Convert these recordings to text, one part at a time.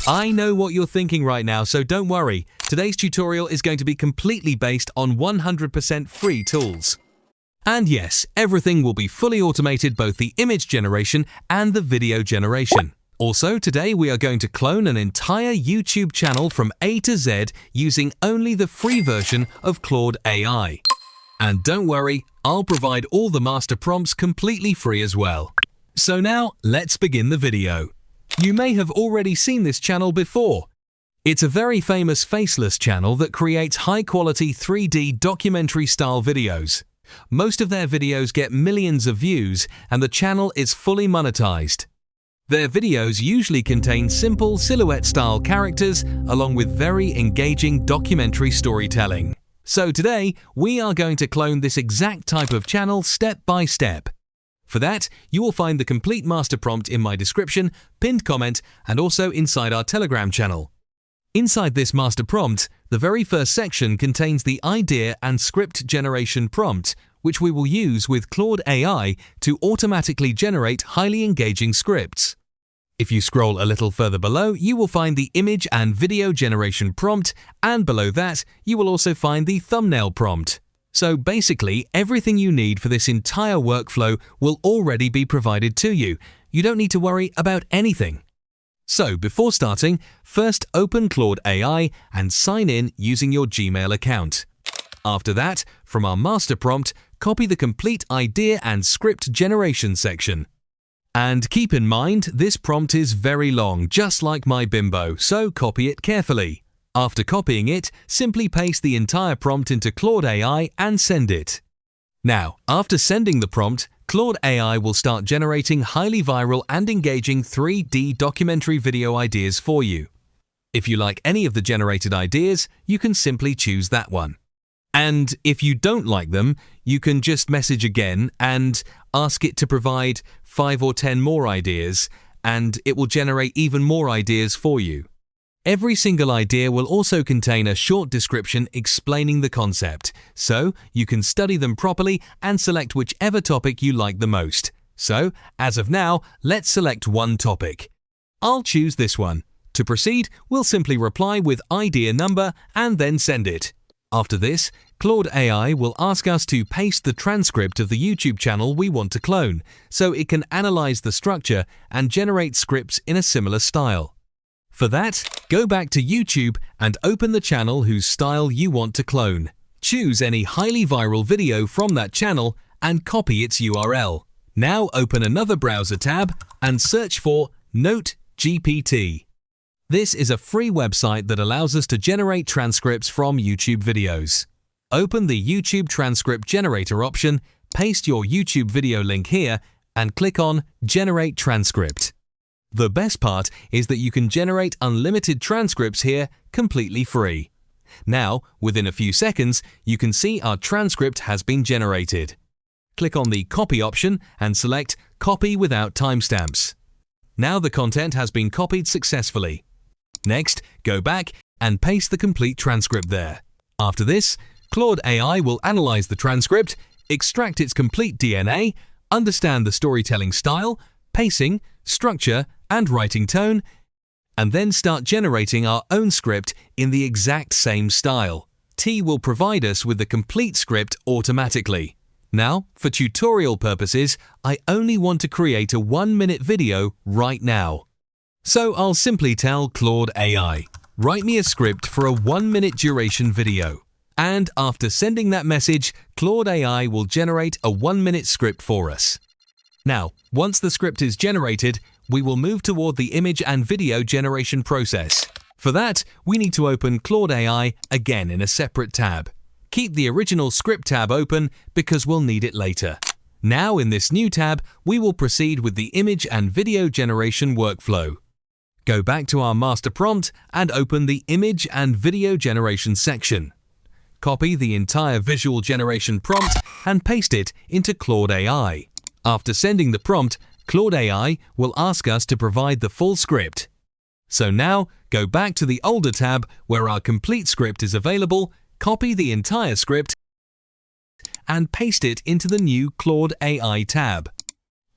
I know what you're thinking right now, so don't worry. Today's tutorial is going to be completely based on 100% free tools. And yes, everything will be fully automated, both the image generation and the video generation. Also, today we are going to clone an entire YouTube channel from A to Z using only the free version of Claude AI. And don't worry, I'll provide all the master prompts completely free as well. So now, let's begin the video. You may have already seen this channel before. It's a very famous faceless channel that creates high-quality 3D documentary-style videos. Most of their videos get millions of views, and the channel is fully monetized. Their videos usually contain simple silhouette-style characters along with very engaging documentary storytelling. So today, we are going to clone this exact type of channel step by step. For that, you will find the complete master prompt in my description, pinned comment, and also inside our Telegram channel. Inside this master prompt, the very first section contains the idea and script generation prompt, which we will use with Claude AI to automatically generate highly engaging scripts. If you scroll a little further below, you will find the image and video generation prompt, and below that, you will also find the thumbnail prompt. So basically, everything you need for this entire workflow will already be provided to you. You don't need to worry about anything. So before starting, first open Claude AI and sign in using your Gmail account. After that, from our master prompt, copy the complete idea and script generation section. And keep in mind, this prompt is very long, just like my bimbo, so copy it carefully. After copying it, simply paste the entire prompt into Claude AI and send it. Now, after sending the prompt, Claude AI will start generating highly viral and engaging 3D documentary video ideas for you. If you like any of the generated ideas, you can simply choose that one. And if you don't like them, you can just message again and ask it to provide 5 or 10 more ideas, and it will generate even more ideas for you. Every single idea will also contain a short description explaining the concept, so you can study them properly and select whichever topic you like the most. So, as of now, let's select one topic. I'll choose this one. To proceed, we'll simply reply with idea number and then send it. After this, Claude AI will ask us to paste the transcript of the YouTube channel we want to clone, so it can analyze the structure and generate scripts in a similar style. For that, go back to YouTube and open the channel whose style you want to clone. Choose any highly viral video from that channel and copy its URL. Now open another browser tab and search for NoteGPT. This is a free website that allows us to generate transcripts from YouTube videos. Open the YouTube transcript generator option, paste your YouTube video link here, and click on Generate Transcript. The best part is that you can generate unlimited transcripts here completely free. Now, within a few seconds, you can see our transcript has been generated. Click on the Copy option and select Copy without timestamps. Now the content has been copied successfully. Next, go back and paste the complete transcript there. After this, Claude AI will analyze the transcript, extract its complete DNA, understand the storytelling style, pacing, structure, and writing tone, and then start generating our own script in the exact same style. T will provide us with the complete script automatically. Now, for tutorial purposes, I only want to create a 1-minute video right now. So I'll simply tell Claude AI, write me a script for a 1-minute duration video. And after sending that message, Claude AI will generate a 1-minute script for us. Now, once the script is generated, we will move toward the image and video generation process. For that, we need to open Claude AI again in a separate tab. Keep the original script tab open because we'll need it later. Now in this new tab, we will proceed with the image and video generation workflow. Go back to our master prompt and open the image and video generation section. Copy the entire visual generation prompt and paste it into Claude AI. After sending the prompt, Claude AI will ask us to provide the full script. So now, go back to the older tab where our complete script is available, copy the entire script, and paste it into the new Claude AI tab.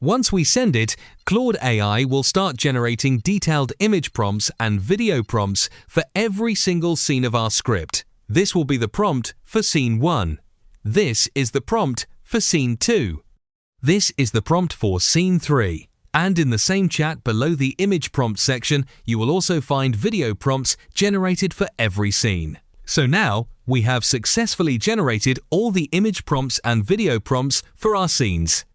Once we send it, Claude AI will start generating detailed image prompts and video prompts for every single scene of our script. This will be the prompt for Scene 1. This is the prompt for Scene 2. This is the prompt for Scene 3. And in the same chat below the image prompt section, you will also find video prompts generated for every scene. So now, we have successfully generated all the image prompts and video prompts for our scenes.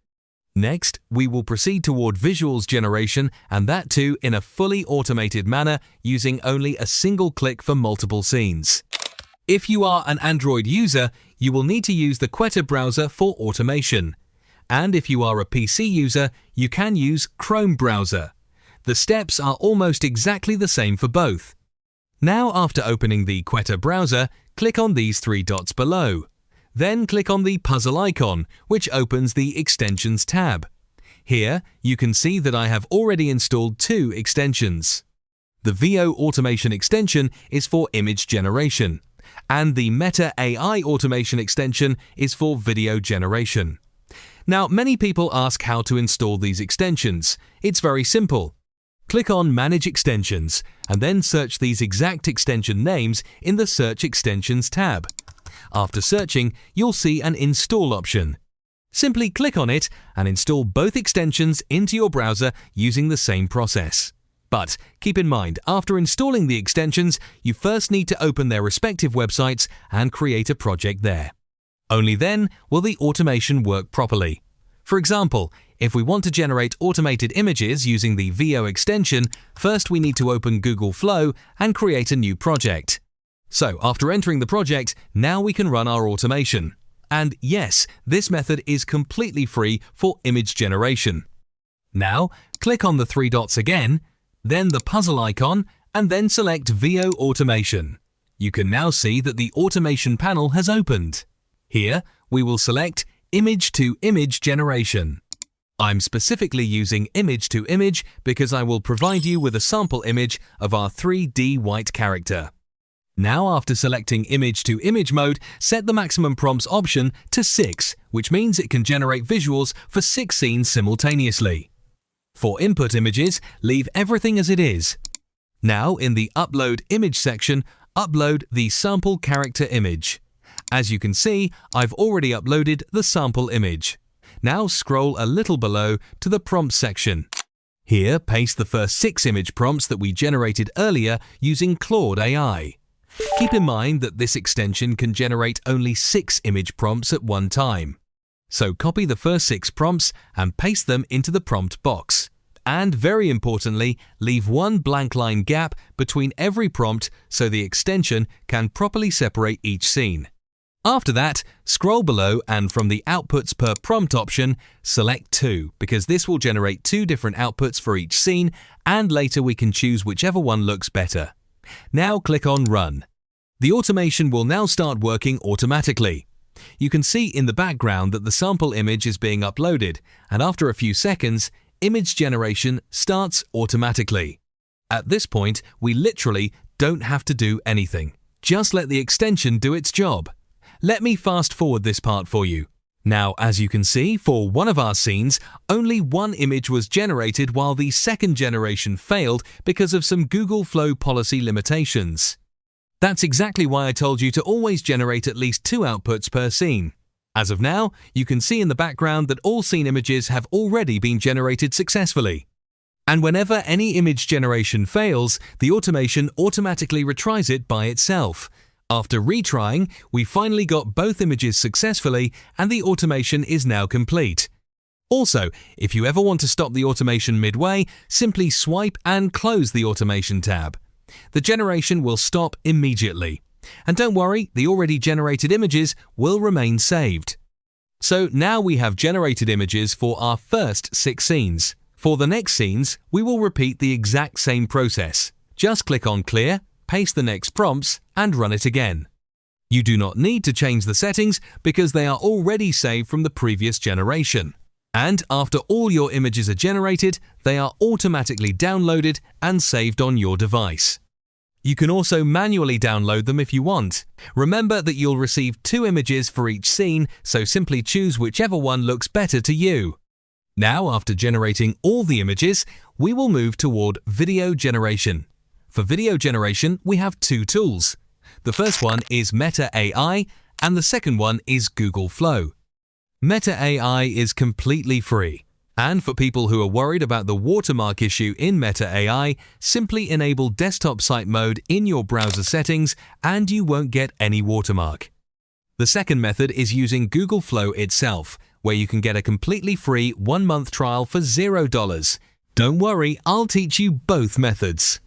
Next, we will proceed toward visuals generation, and that too in a fully automated manner using only a single click for multiple scenes. If you are an Android user, you will need to use the Quetta browser for automation. And if you are a PC user, you can use Chrome browser. The steps are almost exactly the same for both. Now, after opening the Quetta browser, click on these three dots below. Then click on the puzzle icon, which opens the Extensions tab. Here, you can see that I have already installed two extensions. The VO Automation extension is for image generation, and the Meta AI Automation extension is for video generation. Now, many people ask how to install these extensions. It's very simple. Click on Manage Extensions, and then search these exact extension names in the Search Extensions tab. After searching, you'll see an Install option. Simply click on it and install both extensions into your browser using the same process. But keep in mind, after installing the extensions, you first need to open their respective websites and create a project there. Only then will the automation work properly. For example, if we want to generate automated images using the VO extension, first we need to open Google Flow and create a new project. So after entering the project, now we can run our automation. And yes, this method is completely free for image generation. Now, click on the three dots again, then the puzzle icon, and then select VO Automation. You can now see that the automation panel has opened. Here, we will select Image-to-Image Generation. I'm specifically using image-to-image because I will provide you with a sample image of our 3D white character. Now, after selecting image-to-image mode, set the maximum prompts option to 6, which means it can generate visuals for 6 scenes simultaneously. For input images, leave everything as it is. Now, in the Upload Image section, upload the sample character image. As you can see, I've already uploaded the sample image. Now scroll a little below to the Prompt section. Here, paste the first 6 image prompts that we generated earlier using Claude AI. Keep in mind that this extension can generate only 6 image prompts at one time. So copy the first 6 prompts and paste them into the prompt box. And very importantly, leave one blank line gap between every prompt so the extension can properly separate each scene. After that, scroll below and from the Outputs per Prompt option, select 2 because this will generate 2 different outputs for each scene, and later we can choose whichever one looks better. Now click on Run. The automation will now start working automatically. You can see in the background that the sample image is being uploaded, and after a few seconds, image generation starts automatically. At this point, we literally don't have to do anything. Just let the extension do its job. Let me fast forward this part for you. Now, as you can see, for one of our scenes, only one image was generated while the second generation failed because of some Google Flow policy limitations. That's exactly why I told you to always generate at least 2 outputs per scene. As of now, you can see in the background that all scene images have already been generated successfully. And whenever any image generation fails, the automation automatically retries it by itself. After retrying, we finally got both images successfully and the automation is now complete. Also, if you ever want to stop the automation midway, simply swipe and close the automation tab. The generation will stop immediately. And don't worry, the already generated images will remain saved. So now we have generated images for our first 6 scenes. For the next scenes, we will repeat the exact same process. Just click on Clear, paste the next prompts, and run it again. You do not need to change the settings because they are already saved from the previous generation. And after all your images are generated, they are automatically downloaded and saved on your device. You can also manually download them if you want. Remember that you'll receive 2 images for each scene, so simply choose whichever one looks better to you. Now, after generating all the images, we will move toward video generation. For video generation, we have two tools. The first one is Meta AI, and the second one is Google Flow. Meta AI is completely free. And for people who are worried about the watermark issue in Meta AI, simply enable desktop site mode in your browser settings and you won't get any watermark. The second method is using Google Flow itself, where you can get a completely free 1-month trial for $0. Don't worry, I'll teach you both methods.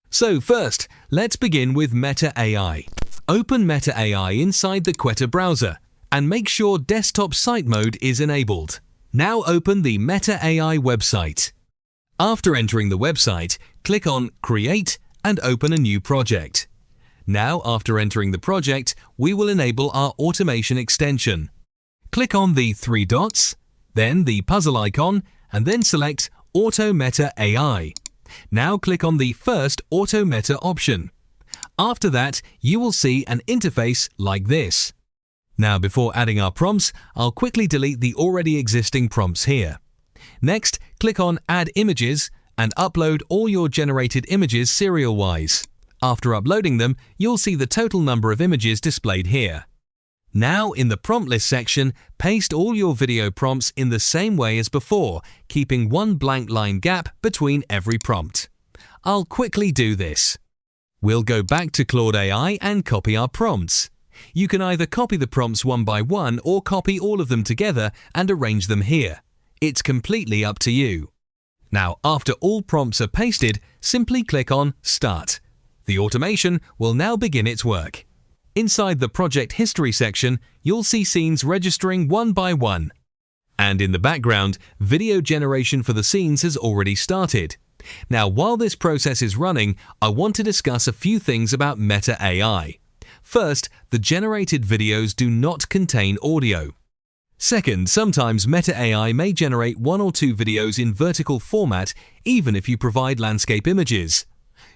So first, let's begin with Meta AI. Open Meta AI inside the Quetta browser and make sure desktop site mode is enabled. Now open the Meta AI website. After entering the website, click on Create and open a new project. Now, after entering the project, we will enable our automation extension. Click on the three dots, then the puzzle icon, and then select Auto Meta AI. Now click on the first Auto Meta option. After that, you will see an interface like this. Now, before adding our prompts, I'll quickly delete the already existing prompts here. Next, click on Add Images and upload all your generated images serial-wise. After uploading them, you'll see the total number of images displayed here. Now, in the prompt list section, paste all your video prompts in the same way as before, keeping one blank line gap between every prompt. I'll quickly do this. We'll go back to Claude AI and copy our prompts. You can either copy the prompts one by one or copy all of them together and arrange them here. It's completely up to you. Now, after all prompts are pasted, simply click on Start. The automation will now begin its work. Inside the project history section, you'll see scenes registering one by one. And in the background, video generation for the scenes has already started. Now, while this process is running, I want to discuss a few things about Meta AI. First, the generated videos do not contain audio. Second, sometimes Meta AI may generate 1 or 2 videos in vertical format even if you provide landscape images.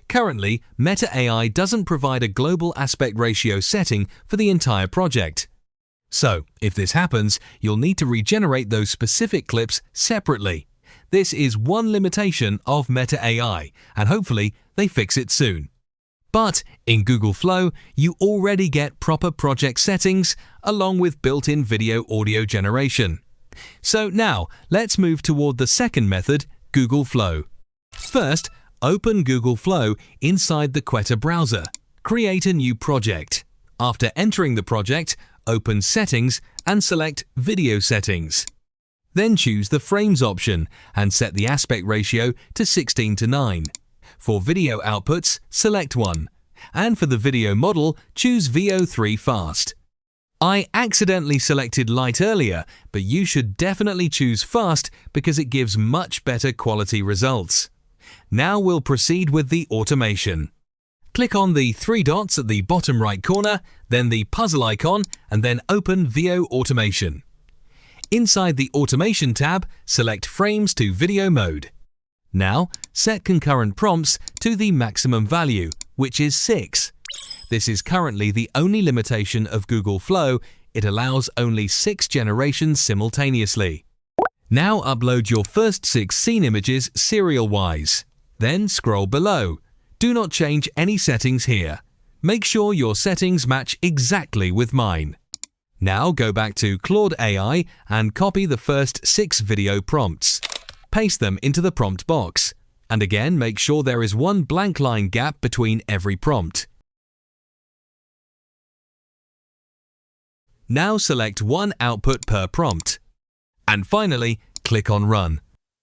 Currently, Meta AI doesn't provide a global aspect ratio setting for the entire project. So, if this happens, you'll need to regenerate those specific clips separately. This is one limitation of Meta AI, and hopefully they fix it soon. But in Google Flow, you already get proper project settings along with built-in video audio generation. So now, let's move toward the second method, Google Flow. First, open Google Flow inside the Quetta browser. Create a new project. After entering the project, open Settings and select Video Settings. Then choose the Frames option and set the aspect ratio to 16:9. For video outputs, select one. And for the video model, choose VO3 Fast. I accidentally selected Light earlier, but you should definitely choose Fast because it gives much better quality results. Now we'll proceed with the automation. Click on the 3 dots at the bottom right corner, then the puzzle icon, and then open VO Automation. Inside the Automation tab, select Frames to Video Mode. Now, set concurrent prompts to the maximum value, which is 6. This is currently the only limitation of Google Flow. It allows only 6 generations simultaneously. Now upload your first 6 scene images serial-wise. Then scroll below. Do not change any settings here. Make sure your settings match exactly with mine. Now go back to Claude AI and copy the first 6 video prompts. Paste them into the prompt box. And again, make sure there is one blank line gap between every prompt. Now select one output per prompt. And finally, click on Run.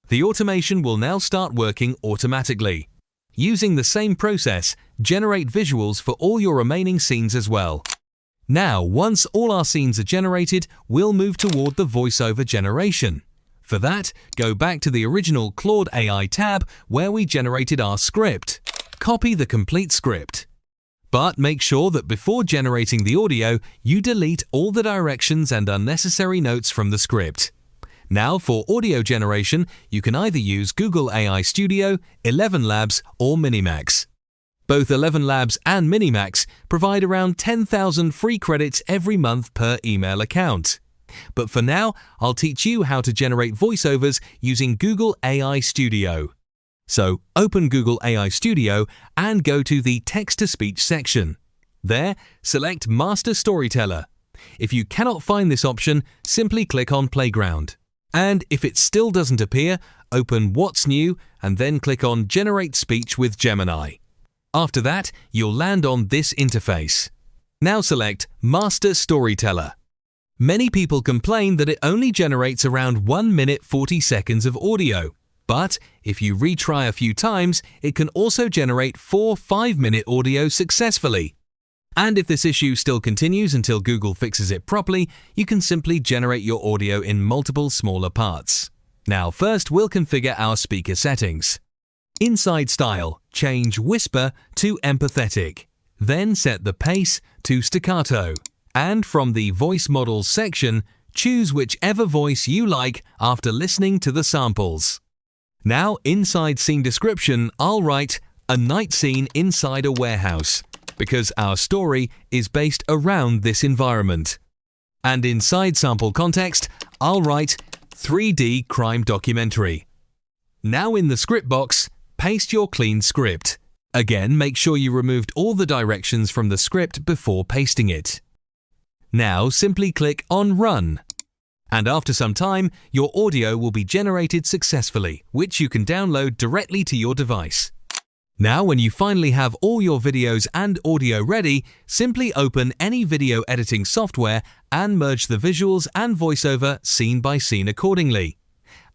The automation will now start working automatically. Using the same process, generate visuals for all your remaining scenes as well. Now, once all our scenes are generated, we'll move toward the voiceover generation. For that, go back to the original Claude AI tab where we generated our script. Copy the complete script. But make sure that before generating the audio, you delete all the directions and unnecessary notes from the script. Now for audio generation, you can either use Google AI Studio, 11 Labs or Minimax. Both 11 Labs and Minimax provide around 10,000 free credits every month per email account. But for now, I'll teach you how to generate voiceovers using Google AI Studio. So open Google AI Studio and go to the text-to-speech section. There, select Master Storyteller. If you cannot find this option, simply click on Playground. And if it still doesn't appear, open What's New and then click on Generate Speech with Gemini. After that, you'll land on this interface. Now select Master Storyteller. Many people complain that it only generates around 1 minute 40 seconds of audio. But if you retry a few times, it can also generate 4 5-minute audio successfully. And if this issue still continues until Google fixes it properly, you can simply generate your audio in multiple smaller parts. Now first, we'll configure our speaker settings. Inside Style, change Whisper to Empathetic. Then set the pace to Staccato. And from the Voice Models section, choose whichever voice you like after listening to the samples. Now, inside Scene Description, I'll write a night scene inside a warehouse, because our story is based around this environment. And inside Sample Context, I'll write 3D crime documentary. Now in the script box, paste your clean script. Again, make sure you removed all the directions from the script before pasting it. Now simply click on Run. And after some time, your audio will be generated successfully, which you can download directly to your device. Now, when you finally have all your videos and audio ready, simply open any video editing software and merge the visuals and voiceover scene by scene accordingly.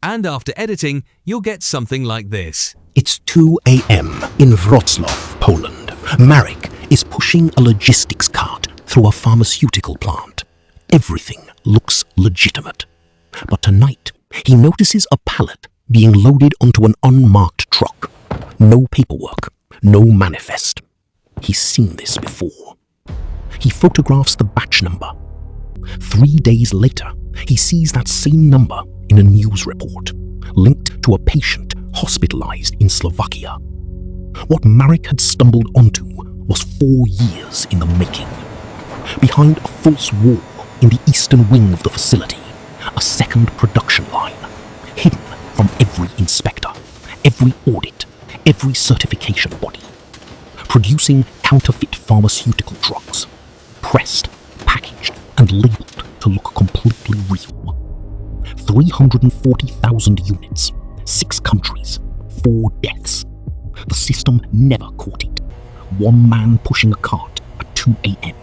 And after editing, you'll get something like this. It's 2 a.m. in Wrocław, Poland. Marek is pushing a logistics cart through a pharmaceutical plant. Everything looks legitimate. But tonight, he notices a pallet being loaded onto an unmarked truck. No paperwork, no manifest. He's seen this before. He photographs the batch number. 3 days later, he sees that same number in a news report, linked to a patient hospitalized in Slovakia. What Marek had stumbled onto was 4 years in the making. Behind a false wall in the eastern wing of the facility, a second production line, hidden from every inspector, every audit, every certification body, producing counterfeit pharmaceutical drugs, pressed, packaged, and labeled to look completely real. 340,000 units, 6 countries, 4 deaths. The system never caught it. One man pushing a cart at 2 a.m.